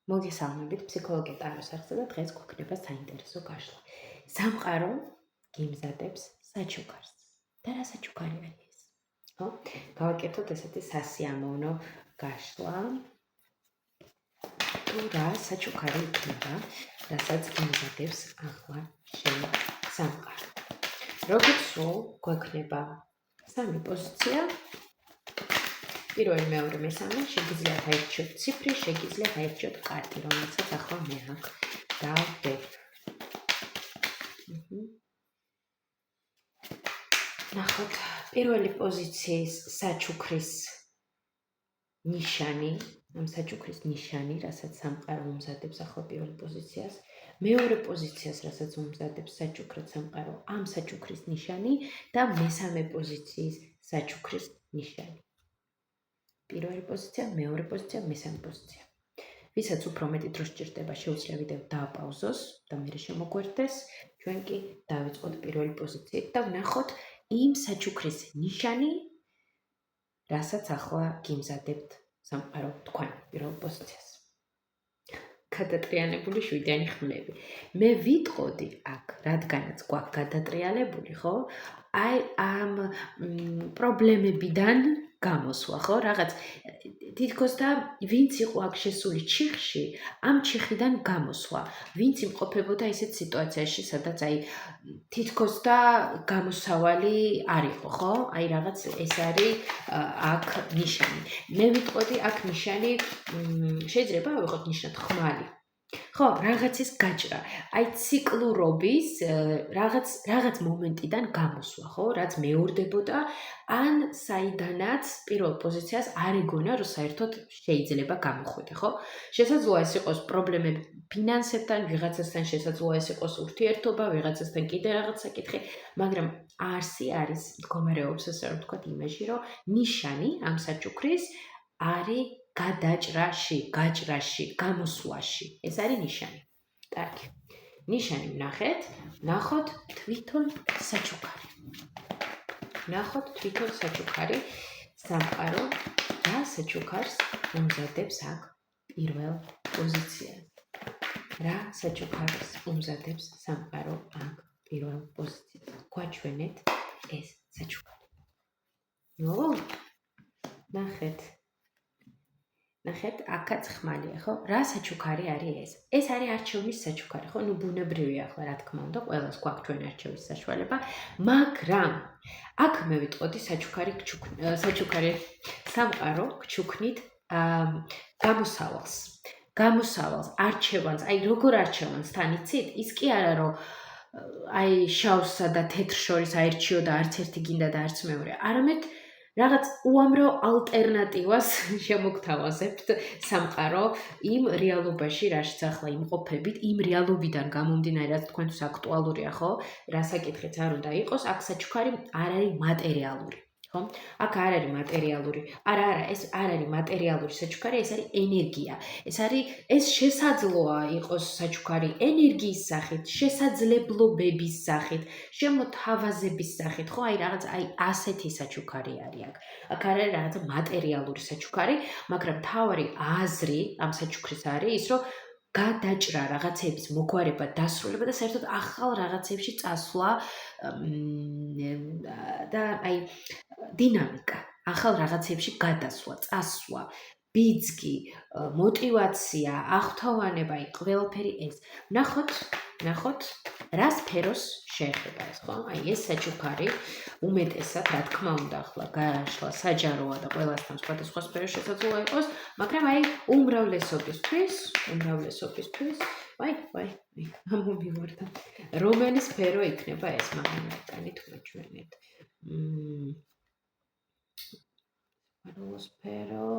მოგესალმებით, ფსიქოლოგია ტაროს არხზე და დღეს გვექნება საინტერესო გაშლა. სამყარო გიმზადებს საჩუქარს. და რა საჩუქარი არის ეს? ხო? გავაკეთოთ ესეთი სასიამოვნო გაშლა. თუ რა საჩუქარი იქნება, რასაც გიმზადებს ახლა შენ სამყარო. როგორც სულ გვექნება სამი პოზიცია. პირველი, მეორე, მესამე, შეგიძლიათ აირჩიოთ ციფრი, შეგიძლიათ აირჩიოთ კარტი, რომელსაც ახლა მე აქ დავდებ. ნახოთ, პირველი პოზიციის საჩუქრის ნიშანი, ამ საჩუქრის ნიშანი, რასაც სამყარო უმზადებს ახლა პირველ პოზიციას, მეორე პოზიციას, რასაც უმზადებს საჩუქრად სამყარო, ამ საჩუქრის ნიშანი და მესამე პოზიციის საჩუქრის ნიშანი. პირველი პოზიცია, მეორე პოზიცია, მესამე პოზიცია. ვისაც უფრო მეტი დრო სჭირდება, შეუძლია ვიდეო დააპაუზოს და მერე შემოგვერდეს. ჩვენ კი დავიწყოთ პირველი პოზიციით და ვნახოთ იმ საჩუქრის ნიშანი, რასაც ახლა გიმზადებთ სამყარო თქვენ პირველ პოზიციას. გადატრიალებული 7-იანი ხმლები. მე ვიტყოდი აქ, რადგანაც გვაქვს გადატრიალებული, ხო? აი ამ პრობლემებიდან გამოსვა, ხო? რაღაც თითქოს და ვინც იყო აქ შესული ჩიხში, ამ ჩიხიდან გამოსვა. ვინც იმყოფებოდა ისეთ სიტუაციაში, სადაც აი თითქოს და გამოსავალი არ იყო, ხო? აი რაღაც ეს არის აქ ნიშანი. მე ვიტყოდი აქ ნიშანი შეიძლება ავიღოთ ნიშნად ხმალი. ხო, რაღაცის გაჭრა. აი ციკლურობის რაღაც მომენტიდან გამოსვა, ხო? რაც მეორდებოდა ან საიდანაც პირველ პოზიციას არ ეგონა, რომ საერთოდ შეიძლება გამოხვიდე, ხო? შესაძლოა ეს იყოს პრობლემები ფინანსებთან, ვიღაცასთან შესაძლოა ეს იყოს ურთიერთობა, ვიღაცასთან კიდე რაღაც საკითხი, მაგრამ არსი არის მდგომარეობს, ასე რომ ვთქვათ, იმაში, რომ ნიშანი ამ საჩუქრის არის გადაჭრაში, გაჭრაში, გამოსვაში. ეს არის ნიშანი. კარგი. ნიშანი ვნახეთ, ვნახოთ თვითონ საჩუქარი. ვნახოთ თვითონ საჩუქარი, სამყარო და საჩუქარს უმზადებს აქ პირველ პოზიციაზე. რა საჩუქარს უმზადებს სამყარო აქ პირველ პოზიციაზე. გვაჩვენეთ ეს საჩუქარი. ნუ, ნახეთ. ნახეთ, აქაც ხმალია, ხო? რა საჩუქარი არის ეს? ეს არის არჩევნის საჩუქარი, ხო? ნუ ბუნებრივია ახლა, რა თქმა უნდა, ყველას გვაქვს ჩვენ არჩევის საშუალება, მაგრამ აქ მე ვიტყოდი საჩუქარი სამყარო გჩუქნით გამოსავალს, არჩევანს, აი როგორ არჩევანს თან იცით? ის კი არა, რომ აი შავსა და თეთრ შორის აირჩიო და არც ერთი გინდა და არც მეორე, არამედ რაღაც უამრავ ალტერნატივას შემოგთავაზებთ სამყარო იმ რეალობაში, რაშიც ახლა იმყოფებით, იმ რეალობიდან გამომდინარე, რაც თქვენთვის აქტუალურია, ხო? რა საკითხიც არ უნდა იყოს, აქ საჩუქარი არ არის მატერიალური, ხო? აქ არ არის მატერიალური. არა, ეს არ არის მატერიალური საჩუქარი, ეს არის ენერგია. ეს შესაძლოა იყოს საჩუქარი ენერგიის სახით, შესაძლებლობების სახით, შემოთავაზების სახით, ხო? აი რაღაც აი ასეთი საჩუქარი არის აქ. აქ არ არის რაღაც მატერიალური საჩუქარი, მაგრამ თავარი აზრი ამ საჩუქრის არის ის, რომ გადაჭრა რაღაცების მოგვარება, დასრულება და საერთოდ ახალ რაღაცებში წასვლა და აი დინამიკა, ახალ რაღაცებში გადასვლა, წასვლა, ბიძგი, мотиваცია, აღფრთოვანება, აი ყველაფერი ეს. ნახოთ, რა სფეროს შეეხება ეს, ხო? აი ეს საჩუქარი უმეტესად, რა თქმა უნდა, ახლა გაშლა საჯაროა და ყველასთან სხვადასხვა სფერო შესაძლოა იყოს, მაგრამ აი უმრავლესობისთვის, ვაი, მომივარდა. რომელი სფერო იქნება ეს, მაგრამ ეტანით ვაჩვენეთ. სფერო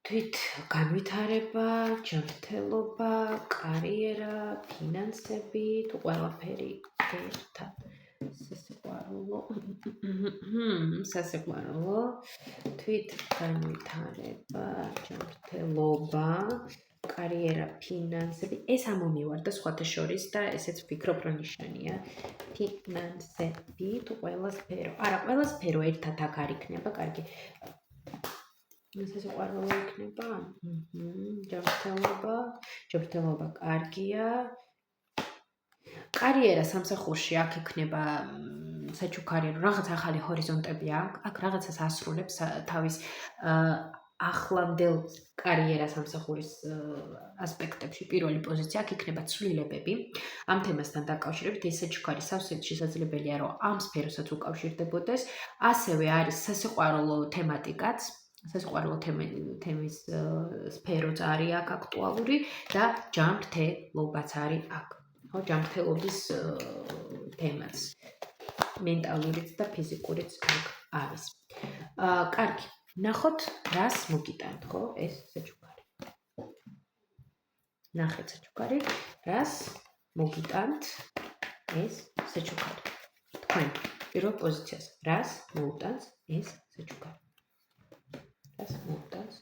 თვით განვითარება, ჯანმრთელობა, კარიერა, ფინანსები, თუ ყველაფერი ერთად. სასიყვარულო, თვით განვითარება, ჯანმრთელობა, კარიერა, ფინანსები, ეს ამომივარდა სხვათა შორის და ესეც ვფიქრობ, რომ ნიშანია ფინანსები თუ ყველა სფერო. არა, ყველა სფერო ერთად აქ არ იქნება, კარგი. სასიყვარულო იქნება? ჯანმრთელობა კარგია. კარიერა სამსახურში აქ იქნება საჩუქარი, რომ რაღაც ახალი ჰორიზონტები აქ რაღაცას ასრულებს თავის ახლანდელ კარიერა სამსახურის ასპექტებში. პირველი პოზიცია აქ იქნება ცვლილებები. ამ თემასთან დაკავშირებით ეს საჩუქარი სავსედ შესაძლებელია, რომ ამ სფეროსაც უკავშირდებოდეს. ასევე არის სასიყვარულო თემატიკაც. სასიყვარულო თემის სფეროც არის აქ აქტუალური და ჯანმრთელობაც არის აქ. ხო, ჯანმრთელობის თემაც. მენტალურიც და ფიზიკურიც აქ არის. კარგი, ნახოთ, რას მოგიტანთ, ხო, ეს საჩუქარი. ნახეთ საჩუქარი, რას მოგიტანთ ეს საჩუქარი. თქვენ პირველ პოზიციას რას მოუტანს ეს საჩუქარი. რას მოუტანს?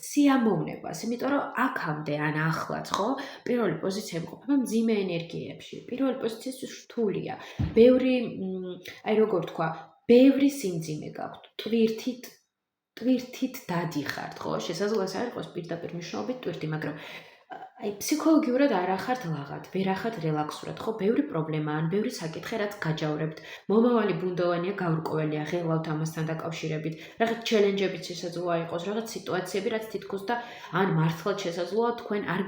სიამოვნებას, იმიტომ რომ აქამდე ან ახლაც, ხო, პირველი პოზიცია იმყოფება მძიმე ენერგიებში. პირველი პოზიციისთვის რთულია. ბევრი, როგორ ვთქვა, ბევრი სიმძიმე გაქვთ. ტვირთით დადიხართ, ხო? შესაძლოა ეს არ იყოს პირდაპირ მნიშვნელობით ტვირთი, მაგრამ ფსიქოლოგიურად არ ახართ ლაღად, ვერ ახართ რელაქსურად, ხო? ბევრი პრობლემა ან ბევრი საკითხი, რაც გაჯავრებთ. მომავალი ბუნდოვანია, გაურკვეველია, ღელავთ ამასთან დაკავშირებით. რაღაც ჩელენჯებიც შესაძლოა იყოს, რაღაც სიტუაციები, რაც თითქოს და ან მართლაც შესაძლოა თქვენ არ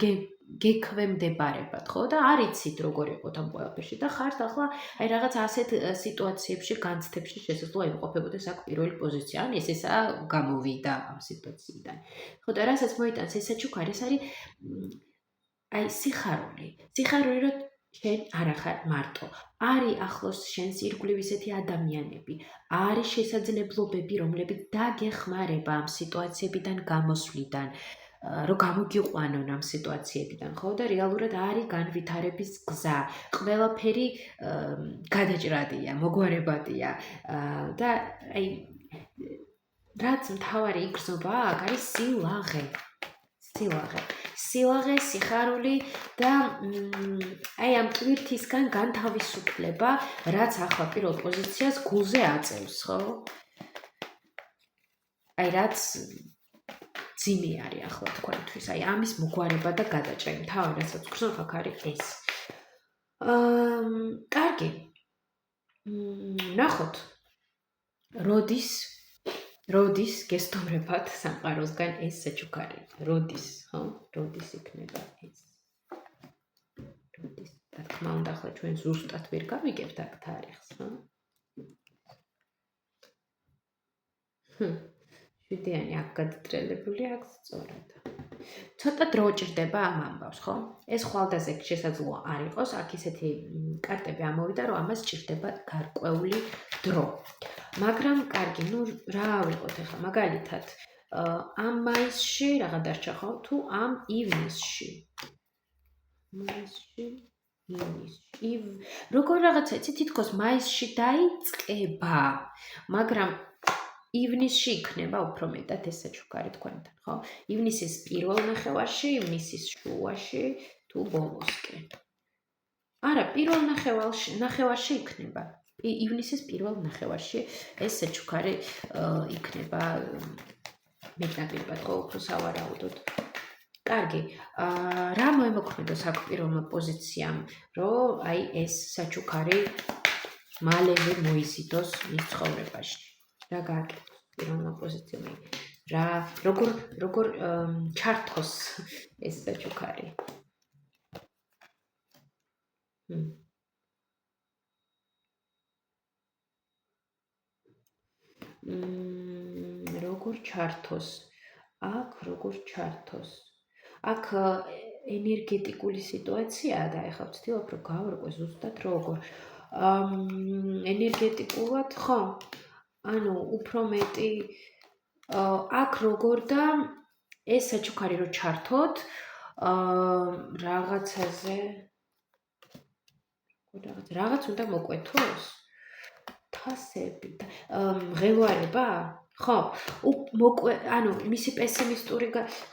გექვემდებარებათ, ხო? და არ იცით როგორ იყოთ ამ ყველაფერში და ხართ ახლა აი რაღაც ასეთ სიტუაციებში, განცდებში შესაძლოა იმყოფებოდეს აქ პირველი პოზიცია. ან ესეა გამოვიდა ამ სიტუაციიდან. ხო და რასაც მოიტანს ეს საჩუქარი, ეს არის აი სიხარული, რომ შენ არ ახარ მარტო. არის ახლოს შენს ირგვლივ ისეთი ადამიანები, არის შესაძლებლობები, რომლებიც დაგეხმარება ამ სიტუაციებიდან გამოსვლიდან, რომ გამოგიყვანონ ამ სიტუაციებიდან, ხო? და რეალურად არის განვითარების გზა. ყველაფერი გადაჭრადია, მოგვარებადია და აი რაც მთავარი იგრძნობა აქ არის სილაღე, სიხარული და აი ამ ტვირთისგან განთავისუფლება, რაც ახლა პირველ პოზიციას გულზე აწევს, ხო? აი რაც ძიმე არის ახლა თქვენთვის, აი ამის მოგვარება და გადაჭრა. მთავარი რასაც გრძნობ აქ არის ეს. კარგი. ნახოთ. როდის გესტუმრებათ სამყაროსგან ეს საჩუქარი? როდის, ხო? როდის იქნება ეს? როდის? რა თქმა უნდა, ახლა ჩვენ ზუსტად ვერ გავიგებთ აქ თარიღს, ხო? შვიდიანი აქ გადატრელებული აქვს სწორად. ცოტა დრო ჭირდება ამ ამბავს, ხო? ეს ხვალდაზე შესაძლოა არ იყოს, აქ ისეთი კარტები ამოვიდა, რომ ამას ჭირდება გარკვეული დრო. მაგრამ კარგი, რა ავიღოთ ახლა მაგალითად, ამ მაისში რაღა დარჩა, ხო? თუ ამ ივნისში. როგორ რაღაცა იცი, თითქოს მაისში დაიწყება, მაგრამ ივნისში იქნება უფრო მეტად ეს საჩუქარი თქვენთან, ხო? ივნისის პირველ ნახევარში, ივნისის შუაში თუ ბოლოსკენ. არა, პირველ ნახევარში იქნება. ივნისის პირველ ნახევარში ეს საჩუქარი იქნება მეტნაპირად, ხო, უფრო სავარაუდოდ. კარგი, რა მოემოქმედოს აქ პირველმა პოზიციამ, რომ აი ეს საჩუქარი მალევე მოიზიდოს მის ცხოვრებაში. რა გააკეთოს პირველმა პოზიციამ? როგორ ჩართოს ეს საჩუქარი? როგორ ჩართოს? აქ ენერგეტიკული სიტუაციაა და ეხლა ვცდილობ რომ გავარკვე ზუსტად როგორ. ენერგეტიკულად, ხო? ანუ უფრო მეტი აქ როგორ და ეს საჩუქარი რო ჩართოთ რაღაცაზე რაღაც უნდა მოკვეთოს? თასები და მღელვარება? ხო, ანუ მისი პესიმისტური,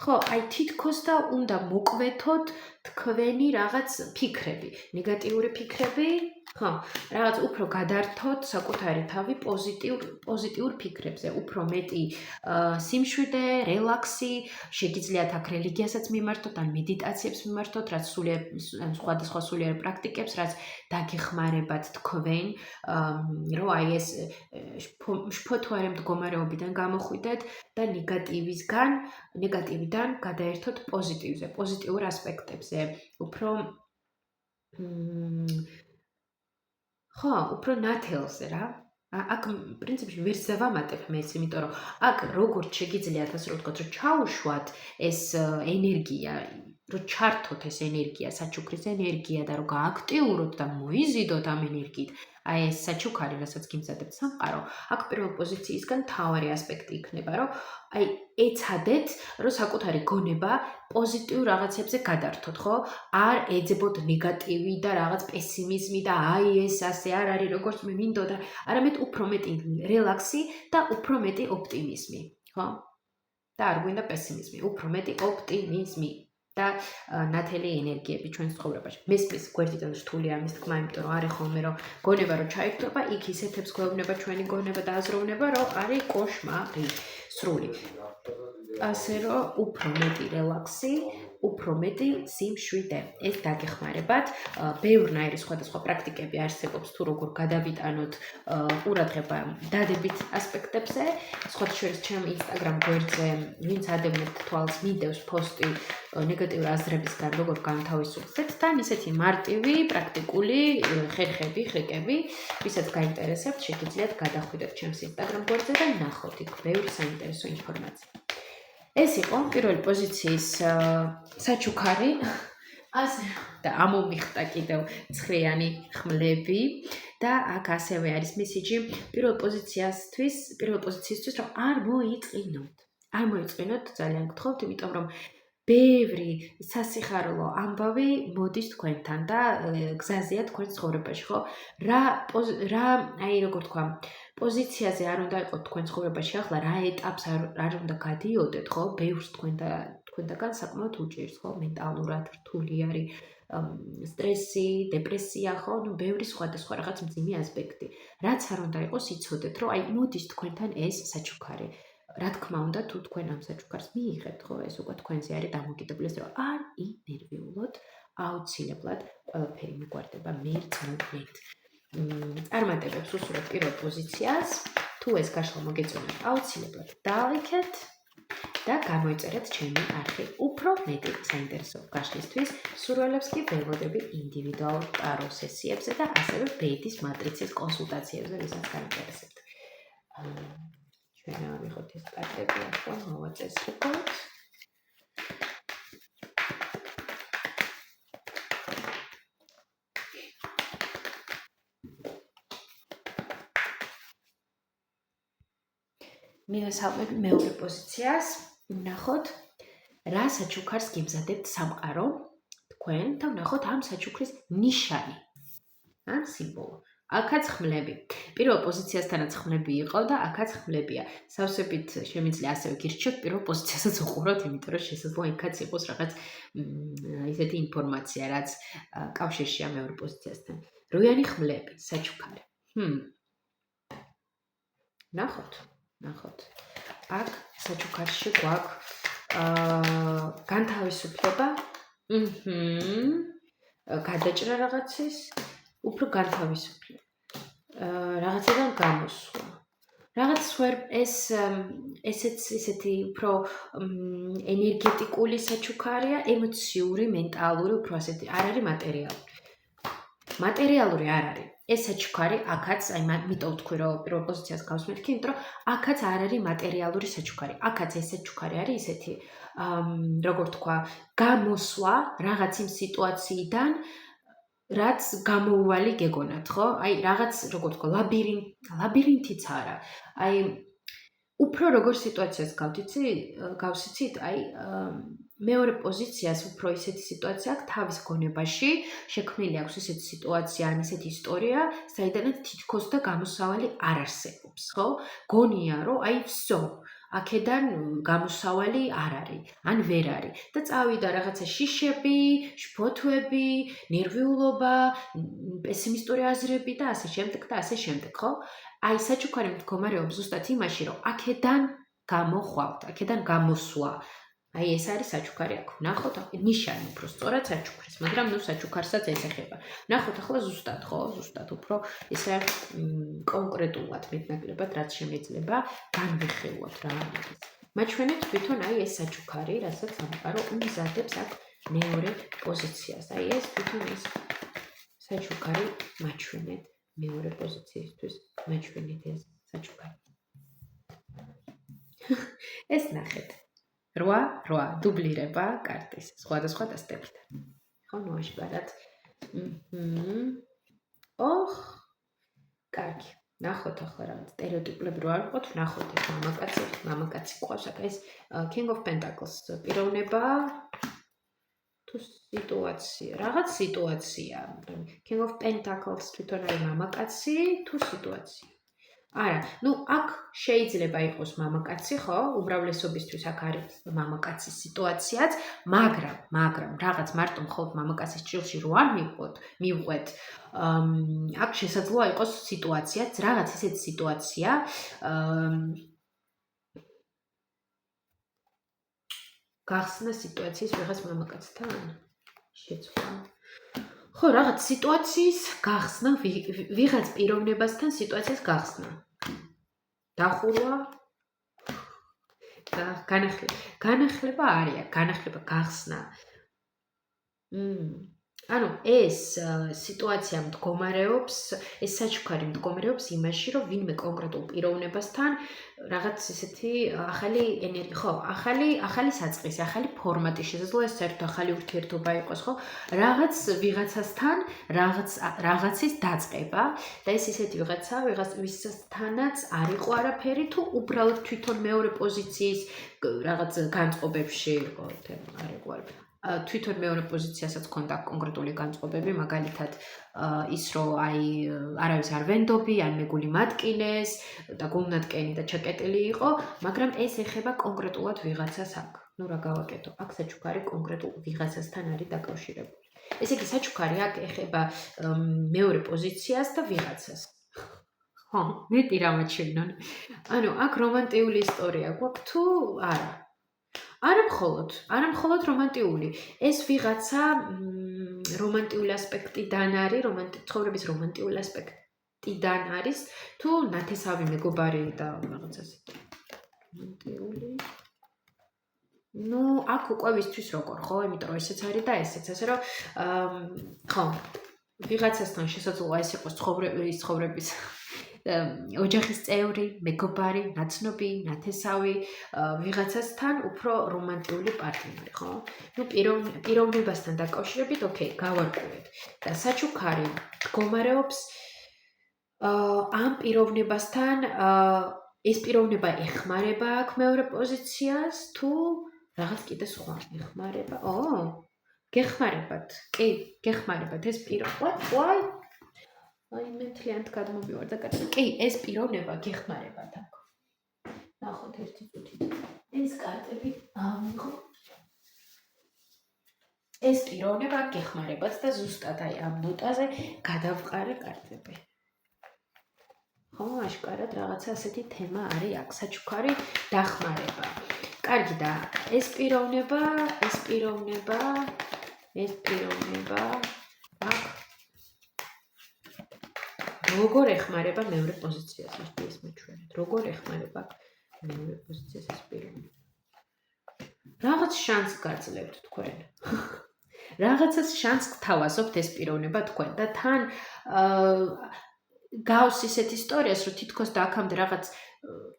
ხო, აი თითქოს და უნდა მოკვეთოთ თქვენი რაღაც ფიქრები, ნეგატიური ფიქრები, ხო, რაღაც უფრო გადართოთ საკუთარი თავი პოზიტიურ ფიქრებზე, უფრო მეტი სიმშვიდე, რელაქსი, შეგიძლიათ აქ რელიგიასაც მიმართოთ, ან მედიტაციებს მიმართოთ, რაც სხვადასხვა სულიერ პრაქტიკებს, რაც დაგეხმარებათ თქვენ, რომ აი ეს შფოთვარე მდგომარეობიდან გამოხვიდეთ და ნეგატივიდან გადაერთოთ პოზიტივზე, პოზიტიურ ასპექტებზე, უფრო ხო, უფრო ნათელზე რა. აქ პრინციპში ვერ ზავამატებ მეც, იმიტომ რომ აქ როგორც შეგიძლიათ ასე რომ ვთქვათ, რომ ჩაუშვათ ეს ენერგია, რომ ჩართოთ ეს ენერგია, საჩუქრის ენერგია და რომ გააქტიუროთ და მოიზიდოთ ამ ენერგიით. აი ეს საჩუქარი, რასაც გიმზადებთ სამყარო, აქ პირველ პოზიციისგან მთავარი ასპექტი იქნება, რომ აი ეცადეთ, რომ საკუთარი გონება პოზიტიურ რაღაცებზე გადართოთ, ხო? არ ეძებოთ ნეგატივი და რაღაც პესიმიზმი და აი ეს ასე არ არის, როგორც მე მინდოდა, არამედ უფრო მეტი რელაქსი და უფრო მეტი ოპტიმიზმი, ხო? და არ გვინდა პესიმიზმი, უფრო მეტი ოპტიმიზმი. და ნათელი ენერგიები ჩვენს ცხოვრებაში. მესმის გვერდიდან რთული ამის თქმა, იმიტომ რომ არის ხოლმე რომ გონება რომ ჩაიგდობა, იქ ისეთებს გვეუბნება ჩვენი გონება და აზროვნება, რომ არის კოშმარი, სრული. ასე რომ უფრო მეტი რელაქსი, უფრო მეტი სიმშვიდე. ეს დაგეხმარებათ. ბევრნაირი სხვადასხვა პრაქტიკები არსებობს თუ როგორ გადავიტანოთ ყურადღება დადებით ასპექტებზე. სხვათა შორის ჩემ Instagram გვერდზე ვინც ადევნებთ თვალს მიდევს პოსტი ნეგატიურ აზრებისგან როგორ განთავისუფლდეთ და ისეთი მარტივი, პრაქტიკული ხერხები, ხრიკები, ვისაც გაინტერესებთ, შეგიძლიათ გადახვიდეთ ჩემს Instagram გვერდზე და ნახოთ იქ ბევრი საინტერესო ინფორმაცია. ეს იყო პირველი პოზიციის საჩუქარი. ასე და ამომიხტა კიდევ ცხრიანი ხმლები და აქ ასევე არის მესიჯი პირველ პოზიციისთვის, რომ არ მოიწყინოთ. არ მოიწყინოთ, ძალიან გთხოვთ, იმიტომ რომ ბევრი სასიხარულო ამბავი მოდის თქვენთან და გზაზეა თქვენ ცხოვრებაში, ხო? რა, აი როგორ თქვა, პოზიციაზე არ უნდა იყოთ თქვენ ცხოვრებაში, ახლა რა ეტაპს არ უნდა გადიოდეთ, ხო? ბევრს თქვენთაგან საკმაოდ უჭირს, ხო? მენტალურად რთული არის სტრესი, დეპრესია, ხო? ნუ ბევრი სხვადასხვა რაღაც მძიმე ასპექტი. რაც არ უნდა იყოს, იცოდეთ, რომ აი მოდის თქვენთან ეს საჩუქარი. რა თქმა უნდა, თუ თქვენ ამ საჩუქარს მიიღებთ, ხო, ეს უკვე თქვენზე არის დამოკიდებული, რომ არ ინერვიულოთ, აუცილებლად ყველაფერი მიგვარდება მერწმუნედ. წარმატებებს უსურვებ პირველ პოზიციას, თუ ეს გაშლა მოგეწონათ, აუცილებლად დაალიქეთ და გამოიწერეთ ჩემი არხი. უფრო მეტი საინტერესო გაშლისთვის სურვილებს კი ველოდები ინდივიდუალურ ტარო სესიებზე და ასევე ბედის მატრიცის კონსულტაციებზე, ვისაც გაინტერესებთ. ჩვენ ავიღოთ ეს კარტები, ახლა მოვაწესრიგოთ. მივესალმები მეორე პოზიციას. ვნახოთ, რა საჩუქარს გიმზადებთ სამყარო თქვენ და ვნახოთ ამ საჩუქრის ნიშანი. სიმბოლო. აქაც ხმლები. პირველ პოზიციასთანაც ხმლები იყო და აქაც ხმლებია. სავსებით შემიძლია ასევე გირჩიოთ პირველ პოზიციასაც უყუროთ, იმიტომ რომ შესაძლოა იქაც იყოს რაღაც ისეთი ინფორმაცია, რაც კავშირშია მეორე პოზიციასთან. როიანი ხმლები, საჩუქარი. ნახოთ. აქ საჩუქარში გვაქვს განთავისუფლება, გადაჭრა რაღაცის, უფრო განთავისუფლება. რაღაციდან გამოსვლა. რაღაც ესეთი უფრო ენერგეტიკული საჩუქარია, ემოციური, მენტალური, უფრო ასეთი, არ არის მატერიალური. მატერიალური არ არის. ეს საჩუქარი აქაც, აი მიტომ თქვი რომ პირველ პოზიციას გავსმენთ, იმიტომ რომ აქაც არ არის მატერიალური საჩუქარი. აქაც ეს საჩუქარი არის ისეთი, როგორ თქვა, გამოსვლა რაღაც იმ სიტუაციიდან, რაც გამოუვალი გეგონათ, ხო? აი რაღაც როგორ თქვა, ლაბირინთიც არა. აი უფრო როგორ სიტუაციას გავსიცით, აი მეორე პოზიციას უფრო ისეთი სიტუაცია აქვს თავის გონებაში, შექმნილი აქვს ისეთი სიტუაცია, ან ისეთი ისტორია, საიდანაც თითქოს და გამოსავალი არ არსებობს, ხო? გონია, რომ აი всё, აქედან გამოსავალი არ არის, ან ვერ არის და წავიდა რაღაცა შიშები, შფოთვები, ნერვიულობა, პესიმისტური აზრები და ასე შემდეგ და ასე შემდეგ, ხო? აი საჩუქარი მდგომარეობს ზუსტად იმაში, რომ აქედან გამოხვალთ, აქედან გამოსვა. აი ეს არის საჩუქარი აქ. ნახოთ, ნიშანი უფრო სწორად საჩუქრის, მაგრამ ნუ საჩუქარსაც ესეხება. ნახოთ ახლა ზუსტად, ხო? ზუსტად უფრო ესე კონკრეტულად მეტნაკლებად რაც შეიძლება განვიხილოთ რა არის. მაჩვენეთ თვითონ აი ეს საჩუქარი, რასაც სამყარო უმზადებს აქ მეორე პოზიციას. აი ეს თვითონ ეს საჩუქარი მაჩვენეთ მეორე პოზიციისთვის. მაჩვენეთ ეს საჩუქარი. ეს ნახეთ. 8 დუბლირება კარტის სხვადასხვა დასტებიდან. ხო, ნუ აშკარად. ოხ, კარგი. ნახოთ ახლა რაღაც სტერეოტიპები რო არ ვიყოთ, ნახოთ ეს მამაკაცი ყავს აქ ეს King of Pentacles პიროვნება თუ სიტუაცია, რაღაც სიტუაცია. King of Pentacles თვითონ არის მამაკაცი თუ სიტუაცია. არა, ნუ აქ შეიძლება იყოს მამაკაცი, ხო? უმრავლესობისთვის აქ არის მამაკაცის სიტუაციაც, მაგრამ რაღაც მარტო მხოლოდ მამაკაცის ჭრილში რო არ მივყვეთ, აქ შესაძლოა იყოს სიტუაციაც, რაღაც ისეთი სიტუაცია, გახსნა სიტუაციის ვიღაც მამაკაცთან შეცვლა. ხო, რაღაც სიტუაციის გახსნა, ვიღაც პიროვნებასთან სიტუაციას გახსნა. დახურვა, განახლება არის, განახლება გახსნა. ანუ ეს სიტუაცია მდგომარეობს, ეს საჩუქარი მდგომარეობს იმაში, რომ ვინმე კონკრეტულ პიროვნებასთან რაღაც ისეთი ახალი ენერგია, ხო, ახალი საწყისი, ახალი ფორმატი შესაძლოა ეს საერთოდ ახალი ურთიერთობა იყოს, ხო? რაღაც ვიღაცასთან რაღაცის დაწყება და ეს ისეთი ვიღაცა, ვისთანაც არ იყო არაფერი თუ უბრალოდ თვითონ მეორე პოზიციის რაღაც განწყობებში იყო, არ იყო არაფერი. თვითონ მეორე პოზიციასაც ჰქონდა კონკრეტული განწყობები, მაგალითად ის რომ აი არავის არ ვენდობი, ან მეგული მატკინეს და გულნატკენი და ჩაკეტილი იყო, მაგრამ ეს ეხება კონკრეტულად ვიღაცას აქ. ნუ რა გავაკეთო? აქ საჩუქარი კონკრეტულ ვიღაცასთან არის დაკავშირებული. ესე იგი საჩუქარი აქ ეხება მეორე პოზიციას და ვიღაცას. ხო, მეტი რა მაჩვენონ. ანუ აქ რომანტიული ისტორია გვაქვს თუ არა? არა მხოლოდ რომანტიული. ეს ვიღაცა რომანტიული ასპექტიდან არის, ცხოვრების რომანტიული ასპექტიდან არის, თუ ნათესავი მეგობარი და რაღაც ასეთი. რომანტიული. ნუ აქ უკვე ვისთვის როგორ, ხო? იმიტომ რომ ესეც არის და ესეც, ასე რომ ხო, ვიღაცასთან შესაძლოა ეს იყოს ცხოვრების ოჯახის წევრი, მეგობარი, ნაცნობი, ნათესავი, ვიღაცასთან უფრო რომანტიული პარტნიორი, ხო? ნუ პიროვნებასთან დაკავშირებით, ოკეი, გავარკვევთ. და საჩუქარი მდგომარეობს ამ პიროვნებასთან, ეს პიროვნება ეხმარება აქ მეორე პოზიციას თუ რაღაც კიდე სხვა ეხმარება? გეხმარებათ. კი, გეხმარებათ ეს პიროვნება. აი მე მთლიანად გადმოვივარ და კი, ეს პიროვნება გეხმარებათ აქ. ნახოთ ერთი წუთი. ეს კარტები ამიღო. ეს პიროვნება გეხმარებათ და ზუსტად აი ამ ნოტაზე გადავყარე კარტები. ხო, აშკარად რაღაცა ასეთი თემა არის აქ, საჩუქარი დახმარება. კარგი და ეს პიროვნება აქ როგორ ეხმარება მეორე პოზიციას, ეს მეჩვენეთ. როგორ ეხმარება მეორე პოზიციას ეს პიროვნება. რაღაც შანსს გაძლევთ თქვენ. რაღაცას შანსს გთავაზობთ ეს პიროვნება თქვენ და თან გავს ისეთ ისტორიას, რომ თითქოს და აქამდე რაღაც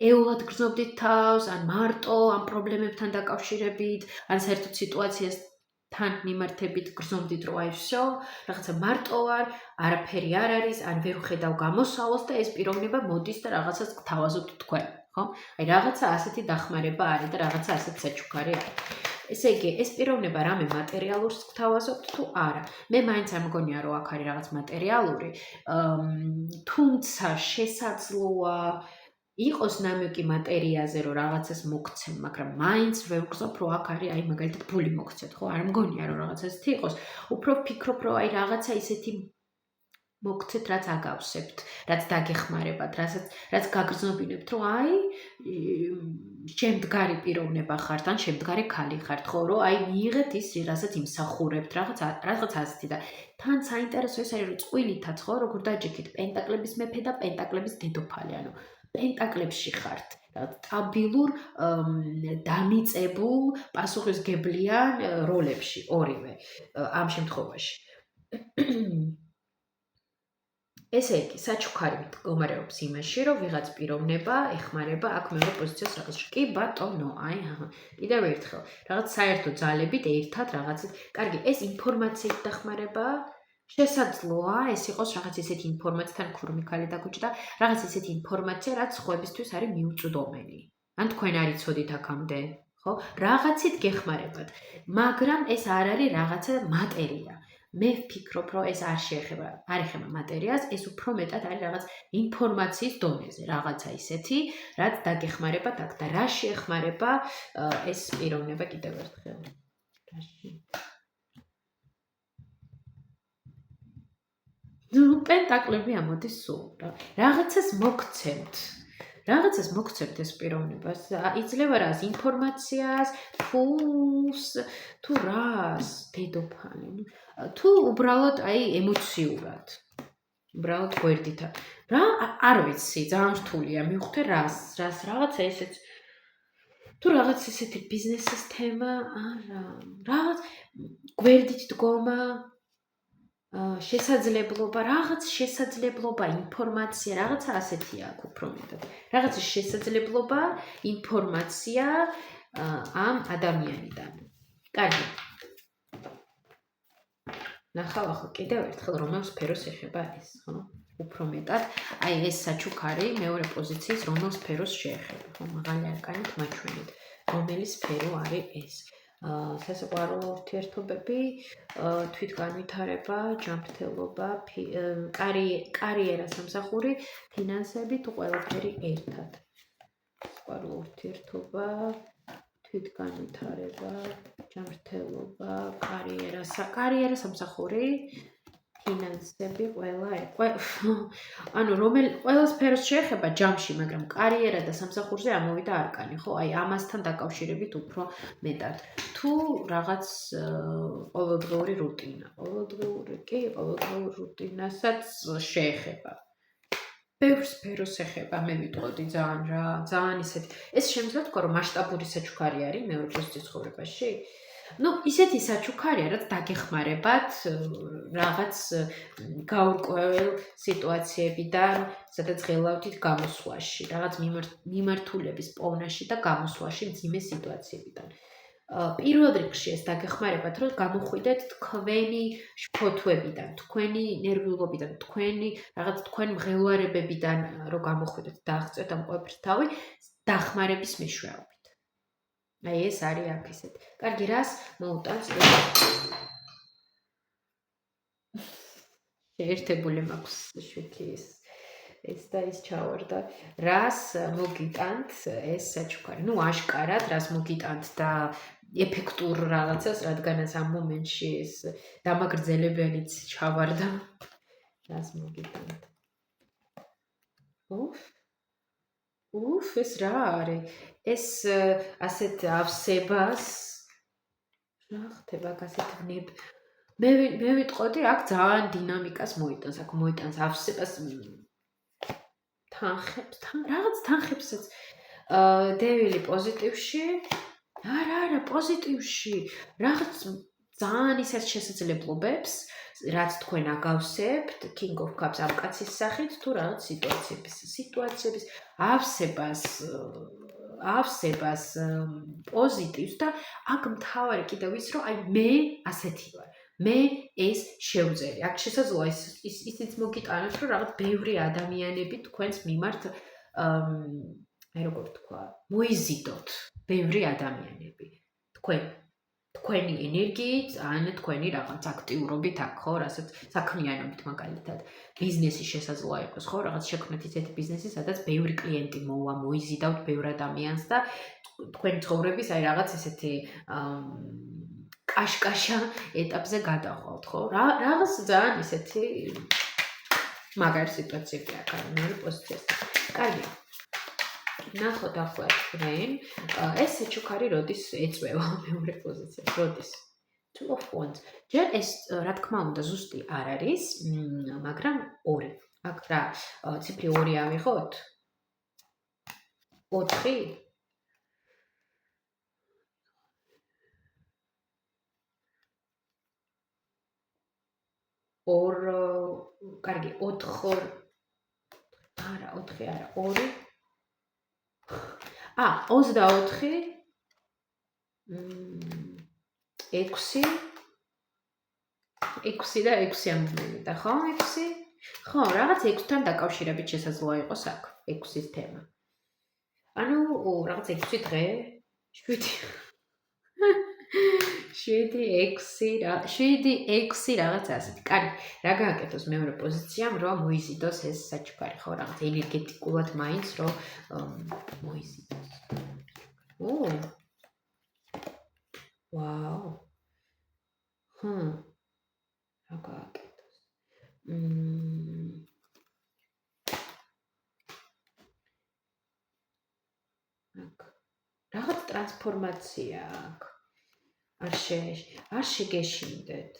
ეულად გრძნობდით თავს, ან მარტო ამ პრობლემებთან დაკავშირებით, ან საერთოდ სიტუაციას თან მიმართებით გრძნობდით, რომ აი всё, რაღაცა მარტო ვარ, არაფერი არ არის, ან ვერ ვხედავ გამოსავალს და ეს პიროვნება მოდის და რაღაცას გთავაზობთ თქვენ, ხო? აი რაღაცა ასეთი დახმარება არის და რაღაცა ასეთი საჩუქარი არის. ესე იგი, ეს პიროვნება რამე მატერიალურს გთავაზობთ თუ არა? მე მაინც არ მგონია, რომ აქ არის რაღაც მატერიალური, თუმცა შესაძლოა იყოს ნამიკი მატერიაზე, რომ რაღაცას მოგცემ, მაგრამ მაინც ვერ ვგრძნობ, რომ აქ არის აი მაგალითად ფული მოგცეთ, ხო? არ მგონია რომ რაღაც ესეთი იყოს. უფრო ვფიქრობ, რომ აი რაღაცა ისეთი მოგცეთ, რაც აგავსებთ, რაც დაგეხმარებათ, რაც გაგრძნობინებთ, რომ აი შემდგარი პიროვნება ხართ, ან შემდგარი ქალი ხართ, ხო, რომ აი მიიღეთ ის, რასაც იმსახურებთ, რაღაც ასეთი და თან საინტერესო ეს არის, რომ წვილითაც, ხო, როგორ დაჯექით პენტაკლების მეფე და პენტაკლების დედოფალი, ანუ პენტაკლებში ხართ. სტაბილურ დამიწებულ პასუხისგებლიან როლებში ორივე ამ შემთხვევაში. ესე იგი, საჩუქარი მდგომარეობს იმაში, რომ ვიღაც პიროვნება ეხმარება აქ მეორე პოზიციას რაღაცში. კი ბატონო, აი, კიდევ ერთხელ, რაღაც საერთო ძალებით ერთად რაღაცით. კარგი, ეს ინფორმაციით დახმარება შესაძლოა, ეს იყოს რაღაც ისეთი ინფორმაცია, თან ქურუმი ქალი დაგუჭდა, რაღაც ისეთი ინფორმაცია, რაც სხვებისთვის არის მიუწვდომელი. ან თქვენ არ იცოდით აქამდე, ხო? რაღაცით გეხმარებათ, მაგრამ ეს არ არის რაღაცა მატერია. მე ვფიქრობ, რომ ეს არ ეხება მატერიას, ეს უფრო მეტად არის რაღაც ინფორმაციის დონეზე, რაღაცა ისეთი, რაც დაგეხმარებათ აქ და რა შეეხმარება ეს პიროვნება კიდევ ერთხელ. რაში? ნუ პენტაკლები ამოდის სულ. რაღაცას მოგცემთ ეს პიროვნებას. იძლევა რას ინფორმაციას, ფულს, თუ რას, დედოფალი. თუ უბრალოდ აი ემოციურად. უბრალოდ გვერდითად. რა არ ვიცი, ძალიან რთულია მივხვდი რას რაღაცა ესეც თუ რაღაც ესეთი ბიზნესის თემა, არა, რაღაც გვერდით დგომა შესაძლებლობა, ინფორმაცია, რაღაცა ასეთია აქ უფრო მეტად. რაღაცა შესაძლებლობა, ინფორმაცია ამ ადამიანიდან. კარგი. ნახავ ახლა კიდევ ერთხელ რომელ სფეროს ეხება ეს, ხო? უფრო მეტად, აი ეს საჩუქარი მეორე პოზიციის რომელ სფეროს შეეხება, ხო? მაღალი არკანით მაჩვენეთ, რომელი სფერო არის ეს. სასიყვარულო ურთიერთობები, თვითგანვითარება, ჯანმრთელობა, კარიერა, სამსახური, ფინანსები, თუ ყველაფერი ერთად. სასიყვარულო ურთიერთობა, თვითგანვითარება, ჯანმრთელობა, კარიერა, სამსახური, ფინანსები, ანუ ყველა სფეროს შეეხება ჯამში, მაგრამ კარიერა და სამსახურზე ამოვიდა არკანი, ხო? აი ამასთან დაკავშირებით უფრო მეტად. თუ რაღაც ყოველდღიური რუტინა, ყოველდღიური რუტინასაც შეეხება. ბევრ სფეროს ეხება, მე ვიტყოდი ძალიან ისეთი. ეს შემიძლია თქვა, რომ მასშტაბური საჩუქარი არის მეორე პოზიციის ცხოვრებაში? ნუ ისეთი საჩუქარია, რაც დაგეხმარებათ რაღაც გაურკვეველ სიტუაციებიდან, სადაც ღელავდით გამოსვლაში, რაღაც მიმართულების პოვნაში და გამოსვლაში მძიმე სიტუაციებიდან. პირველ რიგში ეს დაგეხმარებათ, რომ გამოხვიდეთ თქვენი შფოთვებიდან, თქვენი ნერვიულობიდან, თქვენ მღელვარებებიდან, რომ გამოხვიდეთ და აღწევთ ამ ყველაფერს თავი, დახმარების მეშვეობით. აი ეს არის აქ ისეთ. კარგი, რას მოუტანს შეერთებული მაქვს შვიდი ეს და ის ჩავარდა. რას მოგიტანთ ეს საჩუქარი? ნუ აშკარად რას მოგიტანთ და ეფექტურ რაღაცას, რადგანაც ამ მომენტში ეს დამაგრძელებელიც ჩავარდა. რას მოგიტანთ? ეს რა არის? ეს ასეთ ავსებას რა ხდება ასეთ მე ვიტყოდი აქ ძალიან დინამიკას მოიტანს, აქ მოიტანს ავსებას რაღაც თანხებსაც დევილი პოზიტივში არა პოზიტივში რაღაც ძალიან ისეთ შესაძლებლობებს რაც თქვენ აგავსებთ King of Cups ამ კაცის სახით თუ რაღაც სიტუაციების ავსებას პოზიტივს და აქ მთავარი კიდევ ის რომ აი მე ასეთი ვარ მე ეს შევძელი აქ შესაძლოა ისიც მოგიტანოთ რომ რაღაც ბევრი ადამიანები თქვენს მიმართ აი როგორ თქვა მოიზიდოთ ბევრი ადამიანები თქვენი ენერგიით, ან თქვენი რაღაც აქტიურობით აქ, ხო, რასაც საქმიანობით მაგალითად ბიზნესის შესაძლოა იყოს, ხო, რაღაც შექმნათ ისეთი ბიზნესი, სადაც ბევრი კლიენტი მოვა, მოიზიდავთ ბევრ ადამიანს და თქვენი ცხოვრების აი რაღაც ესეთი კაშკაშა ეტაპზე გადავალთ, ხო? რაღაც ძალიან ისეთი მაგარი სიტუაციები აქ არის მეორე პოზიციასთან. კარგი. ნახოთ ახლა ჩვენ ეს საჩუქარი როდის ეწვევა მეორე პოზიციას, როდის? Two of Wands. ჯერ ეს რა თქმა უნდა ზუსტი არ არის, მაგრამ 2. აქ რა ციფრი 2 ავიღოთ? 4 კარგი 4 არა 4 არა 2 24 6 და 6 ამბობდა, ხო? 6? ხო, რაღაც 6-თან დაკავშირებით შესაძლოა იყოს აქ 6-ის თემა. ანუ რაღაც 6 დღე, 7-6 რაღაც ასეთი. კარგი, რა გააკეთოს მეორე პოზიციამ, რომ მოიზიდოს ეს საჩუქარი, ხო, რაღაც ენერგეტიკულად მაინც რომ მოიზიდოს. ვაუ. რა გააკეთოს? რაღაც ტრანსფორმაცია აქ. არ შეგეშინდეთ.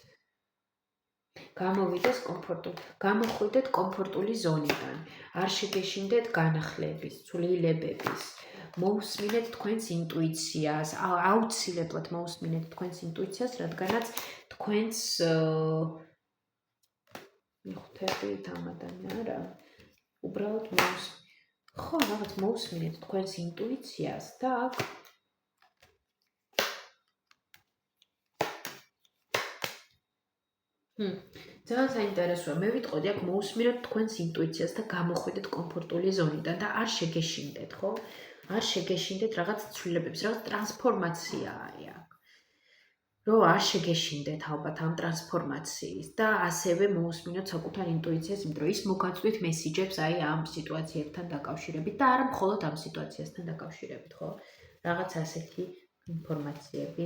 გამოხვიდეთ კომფორტული ზონიდან. არ შეგეშინდეთ განახლების, ცვლილებების. მოусმინეთ თქვენს ინტუიციას, აუცილებლად მოусმინეთ თქვენს ინტუიციას, რადგანაც თქვენს მიხუთებით ამადანი არა. უბრალოდ ხო, რაღაც მოусმინეთ თქვენს ინტუიციას და აქ ძალიან საინტერესოა. მე ვიტყოდი აქ მოусმინეთ თქვენს ინტუიციას და გამოხვიდეთ კომფორტული ზონიდან და არ შეგეშინდეთ, ხო? არ შეგეშინდეთ რაღაც ცვლილებებს, რაღაც ტრანსფორმაცია არის აქ. რომ არ შეგეშინდეთ ალბათ ამ ტრანსფორმაციის და ასევე მოусმინოთ საკუთარ ინტუიციას, იმიტომ რომ ის მოგაწვით მესიჯებს აი ამ სიტუაციებთან დაკავშირებით და არა მხოლოდ ამ სიტუაციასთან დაკავშირებით, ხო? რაღაც ასეთი ინფორმაციები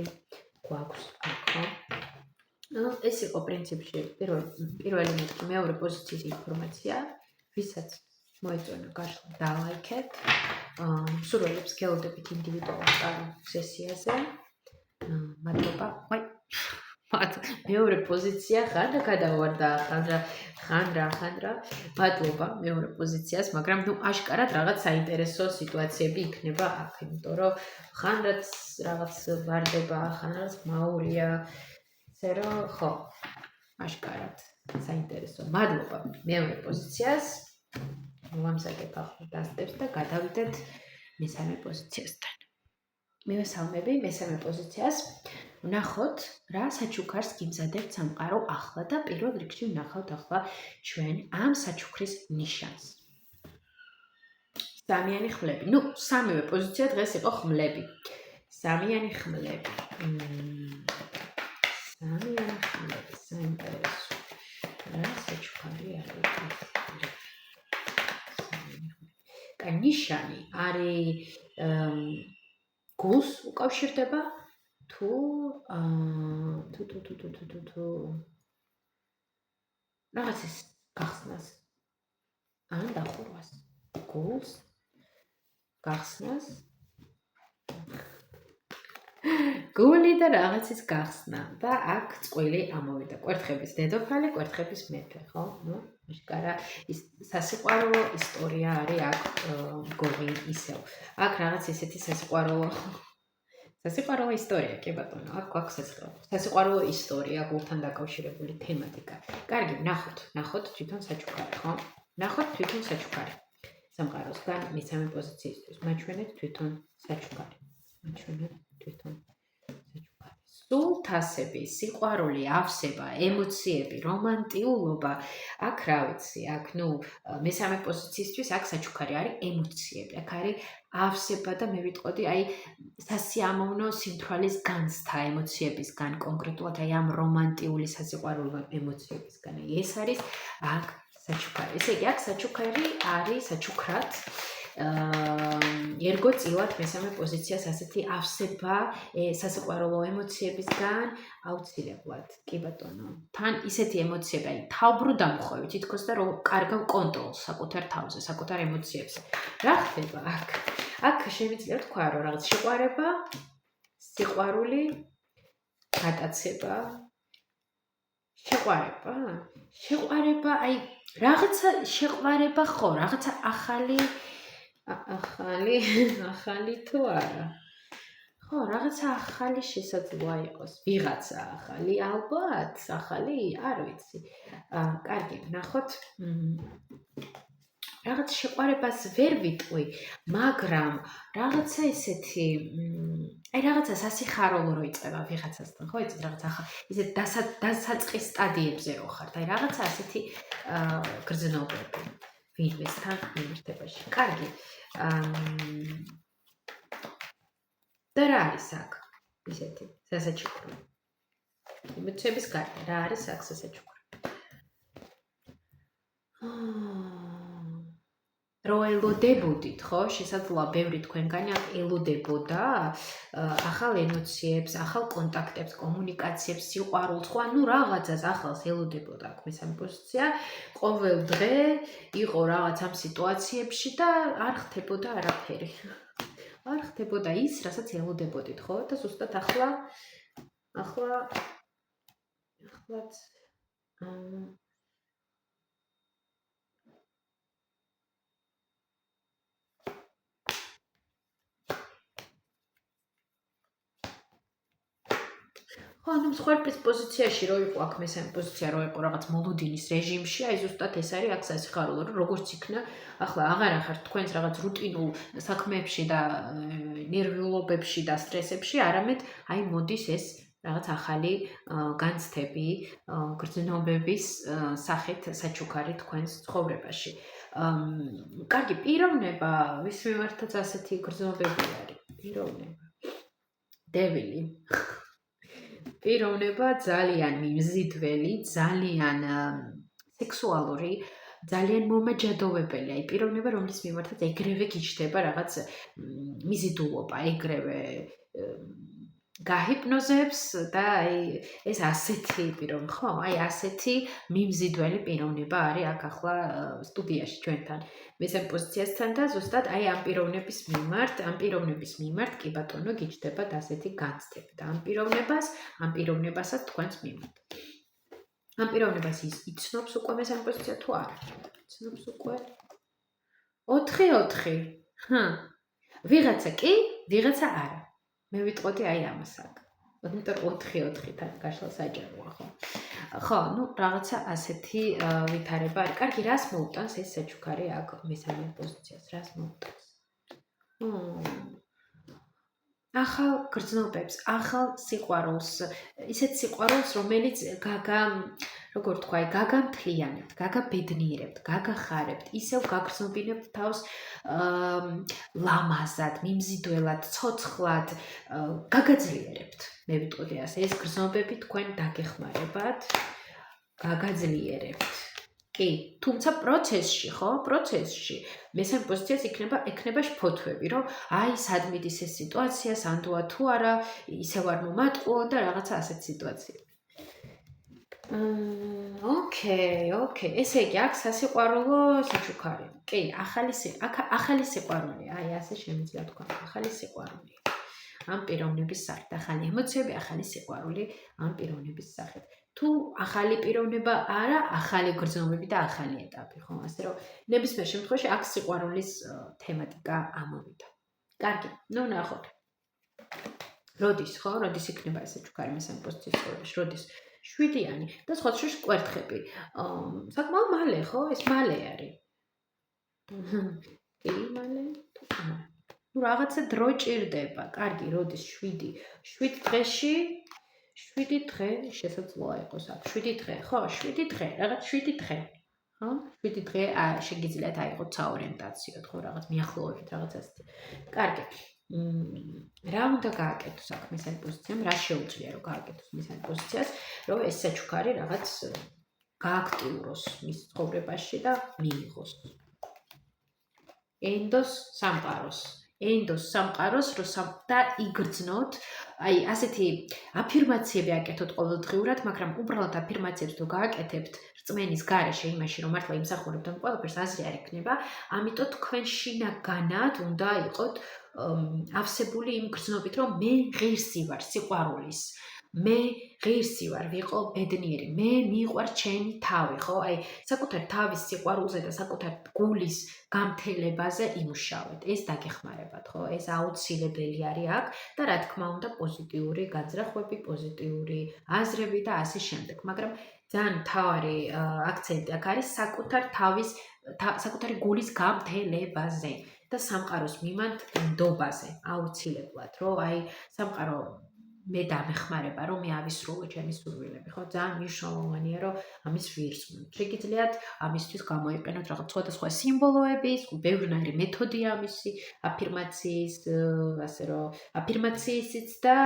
გვაქვს აქ, ხო? ეს იყო პრინციპში პირველი მეორე პოზიციის ინფორმაცია, ვისაც მოეწონა გაშლა დალაიქეთ. მსურველებს გელოდებით ინდივიდუალურ სესიაზე. მადლობა. მეორე პოზიცია ხანდა გადავარდა, ხანდრა. მადლობა მეორე პოზიციას, მაგრამ აშკარად რაღაც საინტერესო სიტუაციები იქნება აქ, იმიტომ რომ ხანდაც რაღაც ვარდება, ხანდაც მაურია. ზერო ხო აშკარად საინტერესო. მადლობა მეორე პოზიციას. მოვამზადებ ახლა დასტებს და გადავიდეთ მესამე პოზიციასთან. მივესალმები მესამე პოზიციას. ვნახოთ რა საჩუქარს გიმზადებთ სამყარო ახლა და პირველ რიგში ვნახავთ ახლა ჩვენ ამ საჩუქრის ნიშანს. სამიანი ხმლები. სამივე პოზიცია დღეს იყო ხმლები. სამიანი ხმლები. საინტერესო. რა საჩუქარი არის? ნიშანი არის გულს უკავშირდება თუ რაღაცის გახსნას ან დახურვას. გულს გახსნას გული და რაღაცის გახსნა და აქ წყვილი ამოვიდა. კვერთხების დედოფალი, კვერთხების მეფე, ხო? აშკარა ის სასიყვარულო ისტორია არის აქ მგონი ისევ. აქ რაღაც ისეთი სასიყვარულო ისტორია, კი ბატონო, აქ გვაქვს სასიყვარულო ისტორია, გულთან დაკავშირებული თემატიკა. კარგი, ნახოთ თვითონ საჩუქარი, ხო? ნახოთ თვითონ საჩუქარი. სამყაროსგან მესამე პოზიციისთვის. მაჩვენეთ თვითონ საჩუქარი. სულთასები, სიყვარული, ავსება, ემოციები, რომანტიულობა, აქ რა ვიცი, აქ მესამე პოზიციისთვის აქ საჩუქარი არის ემოციები, აქ არის ავსება და მე ვიტყოდი აი სასიამოვნო სიმთვრალის განცდა ემოციებისგან, კონკრეტულად აი ამ რომანტიული სასიყვარულო ემოციებისგან. ეს არის აქ საჩუქარი. ესე იგი, აქ საჩუქარი არის საჩუქრად ერგო წილად მესამე პოზიციას ასეთი ავსება სასიყვარულო ემოციებისგან აუცილებლად. კი ბატონო. თან ისეთი ემოციები, აი თავბრუდამხვევი, თითქოს და რომ კარგავ კონტროლს საკუთარ თავზე, საკუთარ ემოციებზე. რა ხდება აქ? აქ შემიძლია თქვა, რომ რაღაც შეყვარება, სიყვარული, გატაცება, შეყვარება, აი რაღაცა შეყვარება ხო, რაღაცა ახალი თუ არა? ხო, რაღაცა ახალი შესაძლოა იყოს. ვიღაცა ახალი, ალბათ, ახალი, არ ვიცი. კარგი, ნახოთ. რაღაც შეყვარებას ვერ ვიტყვი, მაგრამ რაღაცა ისეთი, აი რაღაცა სასიხარულო რო იწყება ვიღაცასთან, ხო, იცით რაღაც ახლა ისეთ დასაწყის სტადიებზე რო ხართ, აი რაღაცა ასეთი გრძნობები ვინმესთან მიმართებაში. კარგი. და რა არის აქ? ისეთი სასაჩუქრო. ემოციების გარდა რა არის აქ სასაჩუქრო? რო ელოდებოდით, ხო? შესაძლოა ბევრი თქვენგანი აქ ელოდებოდა ახალ ემოციებს, ახალ კონტაქტებს, კომუნიკაციებს, სიყვარულს, ხო? ანუ რაღაცას ახალს ელოდებოდა აქ მესამე პოზიცია. ყოველ დღე იყო რაღაც ამ სიტუაციებში და არ ხდებოდა არაფერი. არ ხდებოდა ის, რასაც ელოდებოდით, ხო? და ზუსტად ახლაც ხო, ანუ მსხვერპლის პოზიციაში რო იყო აქ მესამე პოზიცია რო იყო რაღაც მოლოდინის რეჟიმში, აი ზუსტად ეს არის აქ სასიხარულო, რომ როგორც იქნა, ახლა აღარ ახართ თქვენს რაღაც რუტინულ საქმეებში და ნერვიულობებში და სტრესებში, არამედ აი მოდის ეს რაღაც ახალი განცდები, გრძნობების სახით საჩუქარი თქვენს ცხოვრებაში. კარგი, პიროვნება, ვის მიმართაც ასეთი გრძნობები არის? პიროვნება. დევილი. პიროვნება ძალიან მიმზიდველი, ძალიან სექსუალური, ძალიან მომაჯადოვებელი. აი პიროვნება, რომლის მიმართაც ეგრევე გიჩნდება რაღაც მიზიდულობა, ეგრევე გაჰიპნოზებს და აი ეს ასეთი პიროვნება, ხო? აი ასეთი მიმზიდველი პიროვნება არის აქ ახლა სტუდიაში ჩვენთან. მესამე პოზიციასთან და ზუსტად აი ამ პიროვნების მიმართ კი ბატონო გიჩნდება ასეთი განცდები და ამ პიროვნებასაც თქვენს მიმართ. ამ პიროვნებას იცნობს უკვე მესამე პოზიცია თუ არა? იცნობს უკვე 4-4. ვიღაცა კი, ვიღაცა არა. მე ვიტყოდი აი ამას აქ. იმიტომ 4-4-თან გაშლა საჯაროა, ხო? ხო, რაღაცა ასეთი ვითარება არის. კარგი, რას მოუტანს ეს საჩუქარი აქ მესამე პოზიციას? რას მოუტანს? ახალ გრძნობებს, ახალ სიყვარულს, ისეთ სიყვარულს, რომელიც როგორ თქვა, გაგამთლიანებთ, გაგაბედნიერებთ, გაგახარებთ, ისევ გაგრძნობინებთ თავს ლამაზად, მიმზიდველად, ცოცხლად, გაგაძლიერებთ. მე ვიტყოდი ასე, ეს გრძნობები თქვენ დაგეხმარებათ, გაგაძლიერებთ. კი, თუმცა პროცესში, ხო? პროცესში მესამე პოზიციას ექნება შფოთვები, რომ აი სად მიდის ეს სიტუაცია, სანდოა თუ არა, ისევ არ მომატყუო და რაღაცა ასეთ სიტუაციები. ოკეი, ესე იგი აქ სასიყვარულო საჩუქარი. კი, ახალი სიყვარული, აი ასე შემიძლია თქვა, ახალი სიყვარული. ამ პიროვნების სახით, ახალი ემოციები, ახალი სიყვარული ამ პიროვნების სახით. თუ ახალი პიროვნება არა, ახალი გრძნობები და ახალი ეტაპი, ხო? ასე რომ ნებისმიერ შემთხვევაში აქ სიყვარულის თემატიკა ამოვიდა. კარგი, ნახოთ. როდის იქნება ეს საჩუქარი მესამე პოზიციის ცხოვრებაში? როდის? 7-იანი და სხვა შორის კვერთხები. საკმაოდ მალე, ხო? ეს მალე არის. კი, მალე. რაღაცა დრო ჭირდება. კარგი, როდის 7 დღეში 7 დღე შესაძლოა იყოს აქ. 7 დღე, ხო, 7 დღე, რაღაც 7 დღე. ხო? 7 დღე შეგიძლიათ აიღოთ საორიენტაციოდ, ხო, რაღაც მიახლოებით, რაღაც ასეთი. კარგი. რა უნდა გააკეთოს აქ მესამე პოზიციამ? რა შეუძლია რომ გააკეთოს მესამე პოზიციას, რომ ეს საჩუქარი რაღაც გააქტიუროს მის ცხოვრებაში და მიიღოს. ენდოს სამყაროს და იგრძნოთ, აი ასეთი აფირმაციები აკეთოთ ყოველდღიურად, მაგრამ უბრალოდ აფირმაციებს თუ გააკეთებთ რწმენის გარეშე იმაში, რომ მართლა იმსახურებთ ამ ყველაფერს, აზრი არ ექნება, ამიტომ თქვენ შინაგანად უნდა იყოთ ავსებული იმ გრძნობით, რომ მე ღირსი ვარ სიყვარულის. მე ღირსი ვარ, ვიყო ბედნიერი, მე მიყვარს ჩემი თავი, ხო? აი, საკუთარ თავის სიყვარულზე და საკუთარ გულის გამთელებაზე იმუშავეთ. ეს დაგეხმარებათ, ხო? ეს აუცილებელი არის აქ და რა თქმა უნდა, პოზიტიური გაძრახვები, პოზიტიური აზრები და ასე შემდეგ. მაგრამ ძალიან მთავარი აქცენტი აქ არის საკუთარი გულის გამთელებაზე და სამყაროს მიმართ ნდობაზე, აუცილებლად, რომ აი სამყარო მე დამეხმარება, რომ მე ავისრულო ჩემი სურვილები, ხო? ძალიან მნიშვნელოვანია, რომ ამის ვირსმოთ. შეგიძლიათ ამისთვის გამოიყენოთ რაღაც სხვადასხვა სიმბოლოები, ბევრნაირი მეთოდია ამისი, აფირმაციის, ასე რომ აფირმაციისიც და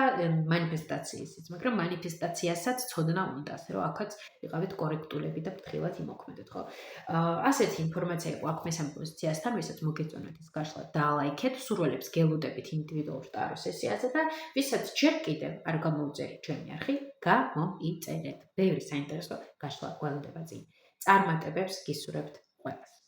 მანიფესტაციისიც, მაგრამ მანიფესტაციასაც ცოდნა უნდა, ასე რომ აქაც იყავით კორექტულები და ფრთხილად იმოქმედოთ, ხო? ასეთი ინფორმაცია იყო აქ მესამე პოზიციასთან, ვისაც მოგეწონათ ის გაშლა დალაიქეთ, სურვილებს გელოდებით ინდივიდუალურ ტარო სესიაზე და ვისაც ჯერ კიდევ არ გამოუწერით ჩვენი არხი, გამოიწერეთ. ბევრი საინტერესო გაშლა გველოდება წინ. წარმატებებს გისურვებთ ყველას.